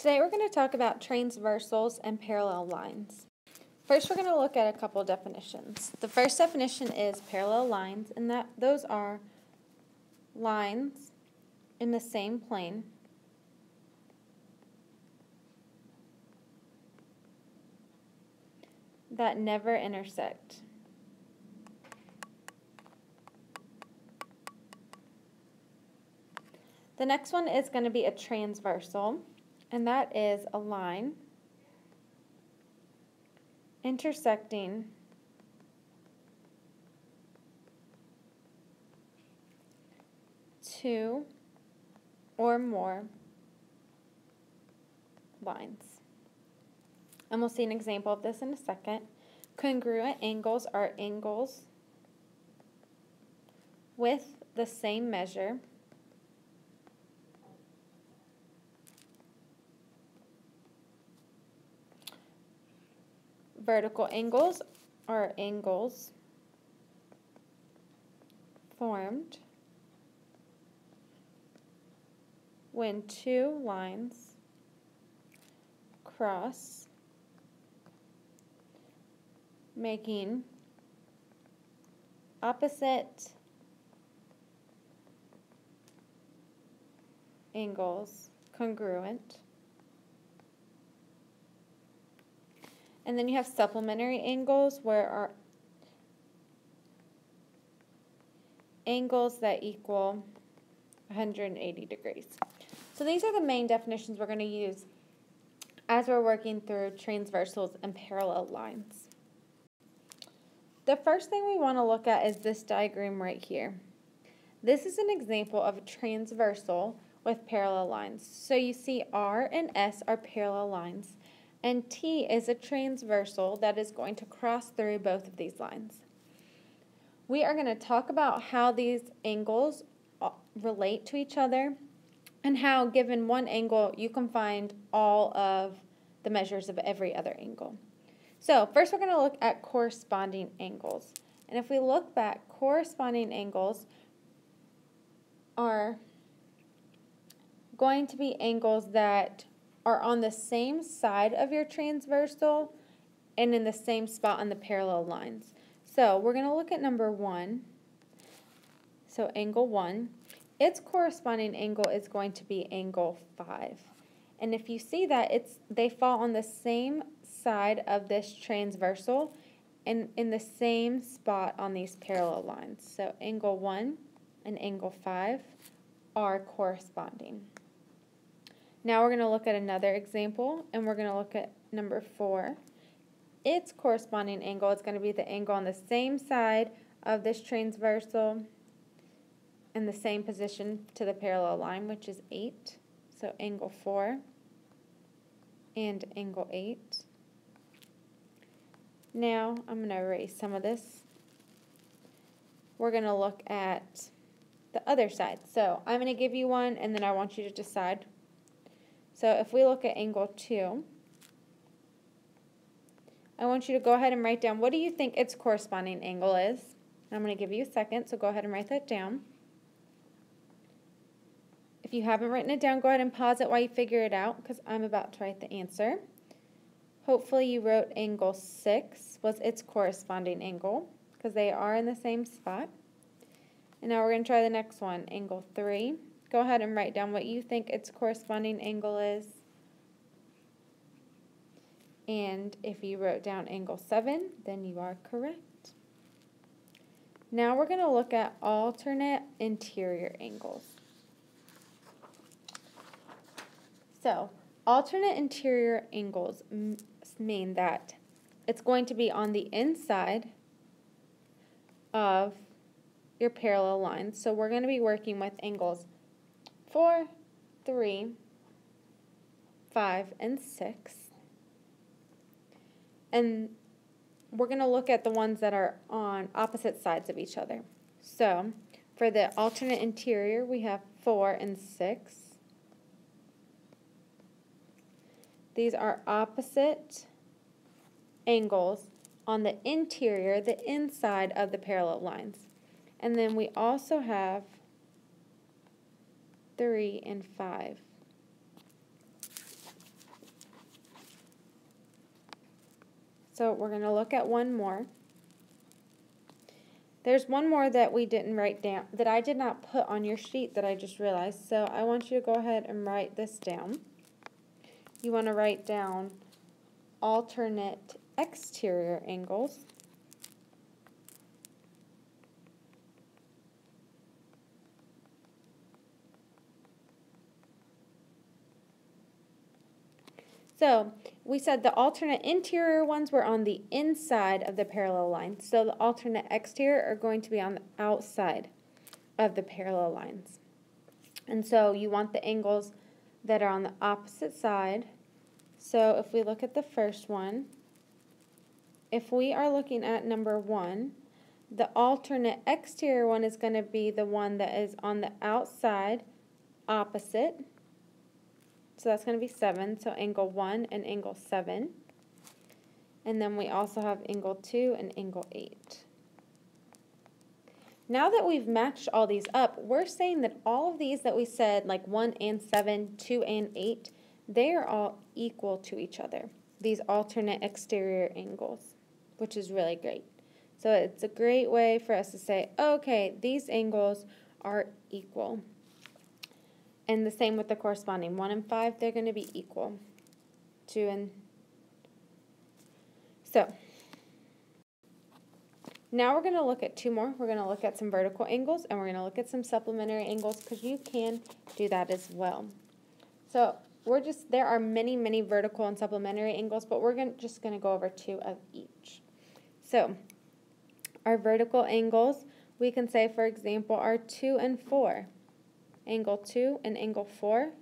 Today we're going to talk about transversals and parallel lines. First, we're going to look at a couple definitions. The first definition is parallel lines, and those are lines in the same plane that never intersect. The next one is going to be a transversal, and that is a line intersecting two or more lines. And we'll see an example of this in a second. Congruent angles are angles with the same measure Vertical angles are angles formed when two lines cross, making opposite angles congruent. And then you have supplementary angles, where are angles that equal 180 degrees. So these are the main definitions we're going to use as we're working through transversals and parallel lines. The first thing we want to look at is this diagram right here. This is an example of a transversal with parallel lines. So you see R and S are parallel lines, and T is a transversal that is going to cross through both of these lines. We are going to talk about how these angles relate to each other and how, given one angle, you can find all of the measures of every other angle. So first we're going to look at corresponding angles. And if we look back, corresponding angles are going to be angles that are on the same side of your transversal and in the same spot on the parallel lines. So we're going to look at number 1. So angle 1, its corresponding angle is going to be angle 5. And if you see that, they fall on the same side of this transversal and in the same spot on these parallel lines. So angle 1 and angle 5 are corresponding. Now we're going to look at another example, and we're going to look at number 4. Its corresponding angle is going to be the angle on the same side of this transversal and the same position to the parallel line, which is 8. So angle 4 and angle 8. Now I'm going to erase some of this. We're going to look at the other side. So I'm going to give you one, and then I want you to decide. So if we look at angle 2, I want you to go ahead and write down, what do you think its corresponding angle is? I'm going to give you a second, so go ahead and write that down. If you haven't written it down, go ahead and pause it while you figure it out, because I'm about to write the answer. Hopefully you wrote angle 6 was its corresponding angle, because they are in the same spot. And now we're going to try the next one, angle 3. Go ahead and write down what you think its corresponding angle is. And if you wrote down angle 7, then you are correct. Now we're going to look at alternate interior angles. So, alternate interior angles mean that it's going to be on the inside of your parallel lines. So we're going to be working with angles 4, 3, 5, and 6. And we're going to look at the ones that are on opposite sides of each other. So for the alternate interior, we have 4 and 6. These are opposite angles on the interior, the inside of the parallel lines. And then we also have 3 and 5. So we're going to look at one more. There's one more that we didn't write down, that I did not put on your sheet that I just realized. So I want you to go ahead and write this down. You want to write down alternate exterior angles. So we said the alternate interior ones were on the inside of the parallel line. So the alternate exterior are going to be on the outside of the parallel lines. And so you want the angles that are on the opposite side. So if we look at the first one, if we are looking at number 1, the alternate exterior one is going to be the one that is on the outside opposite. So that's going to be 7, so angle 1 and angle 7. And then we also have angle 2 and angle 8. Now that we've matched all these up, we're saying that all of these that we said, like 1 and 7, 2 and 8, they are all equal to each other, these alternate exterior angles, which is really great. So it's a great way for us to say, okay, these angles are equal. And the same with the corresponding 1 and 5, they're going to be equal. 2 and so now we're going to look at 2 more. We're going to look at some vertical angles and we're going to look at some supplementary angles because you can do that as well. So there are many vertical and supplementary angles, but we're just going to go over 2 of each. So our vertical angles, we can say, for example, are 2 and 4. Angle 2 and angle 4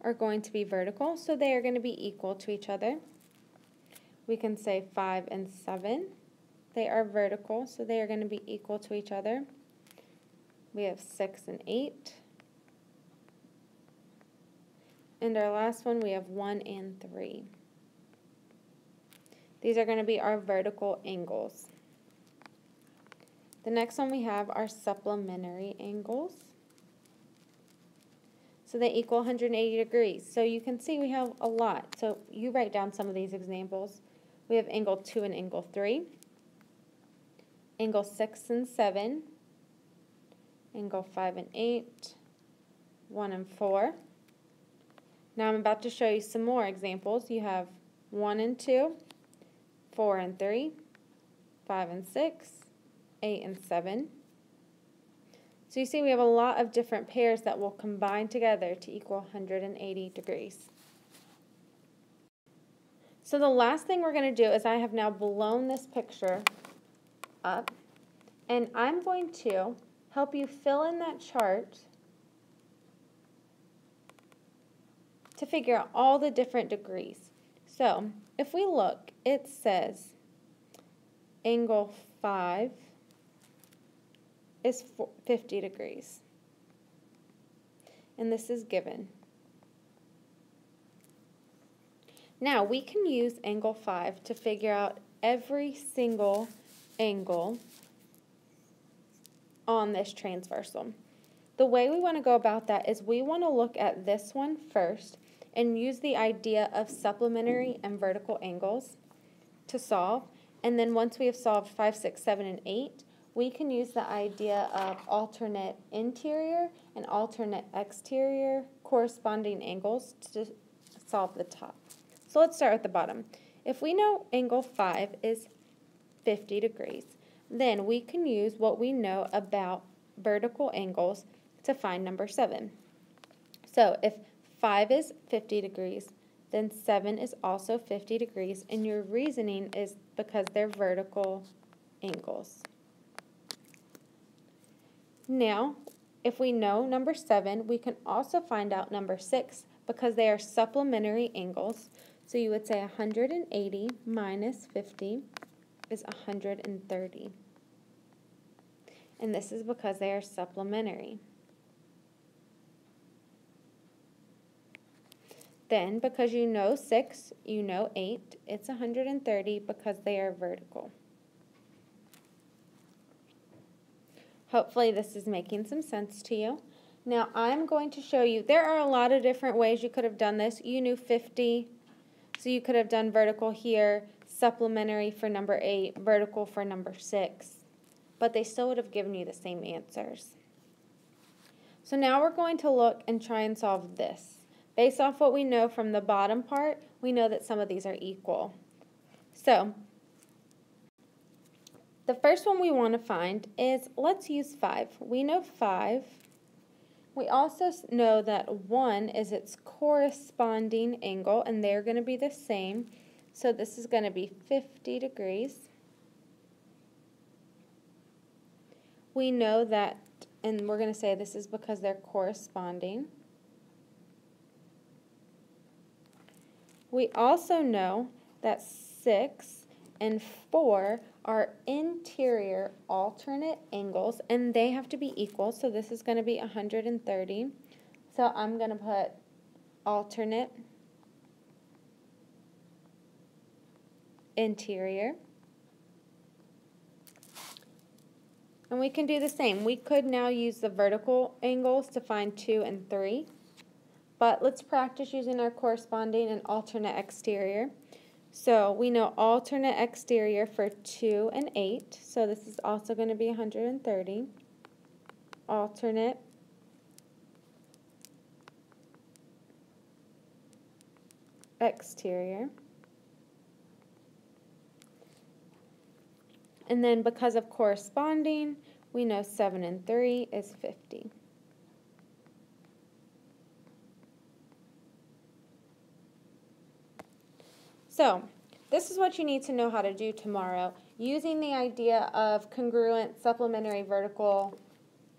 are going to be vertical, so they are going to be equal to each other. We can say 5 and 7. They are vertical, so they are going to be equal to each other. We have 6 and 8. And our last one, we have 1 and 3. These are going to be our vertical angles. The next one we have are supplementary angles. So they equal 180 degrees. So you can see we have a lot. So you write down some of these examples. We have angle 2 and angle 3, angle 6 and 7, angle 5 and 8, 1 and 4. Now I'm about to show you some more examples. You have 1 and 2, 4 and 3, 5 and 6, 8 and 7. So you see we have a lot of different pairs that will combine together to equal 180 degrees. So the last thing we're going to do is I have now blown this picture up, and I'm going to help you fill in that chart to figure out all the different degrees. So if we look, it says angle 5 is 50 degrees. And this is given. Now we can use angle 5 to figure out every single angle on this transversal. The way we want to go about that is we want to look at this one first and use the idea of supplementary and vertical angles to solve. And then once we have solved 5, 6, 7, and 8, we can use the idea of alternate interior and alternate exterior corresponding angles to solve the top. So let's start at the bottom. If we know angle 5 is 50 degrees, then we can use what we know about vertical angles to find number 7. So if 5 is 50 degrees, then 7 is also 50 degrees, and your reasoning is because they're vertical angles. Now, if we know number 7, we can also find out number 6 because they are supplementary angles. So you would say 180 minus 50 is 130. And this is because they are supplementary. Then, because you know 6, you know 8, it's 130 because they are vertical. Hopefully this is making some sense to you. Now I'm going to show you, there are a lot of different ways you could have done this. You knew 50, so you could have done vertical here, supplementary for number 8, vertical for number 6, but they still would have given you the same answers. So now we're going to look and try and solve this. Based off what we know from the bottom part, we know that some of these are equal. So the first one we want to find is, let's use 5. We know 5. We also know that 1 is its corresponding angle, and they're going to be the same. So this is going to be 50 degrees. We know that, and we're going to say this is because they're corresponding. We also know that 6 and 4 are interior alternate angles, and they have to be equal, so this is going to be 130. So I'm going to put alternate interior. And we can do the same. We could now use the vertical angles to find 2 and 3, but let's practice using our corresponding and alternate exterior. So we know alternate exterior for 2 and 8, so this is also going to be 130. Alternate exterior. And then because of corresponding, we know 7 and 3 is 50. So this is what you need to know how to do tomorrow, using the idea of congruent, supplementary, vertical,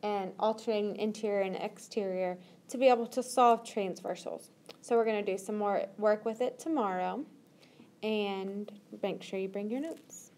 and alternating interior and exterior to be able to solve transversals. So we're going to do some more work with it tomorrow, and make sure you bring your notes.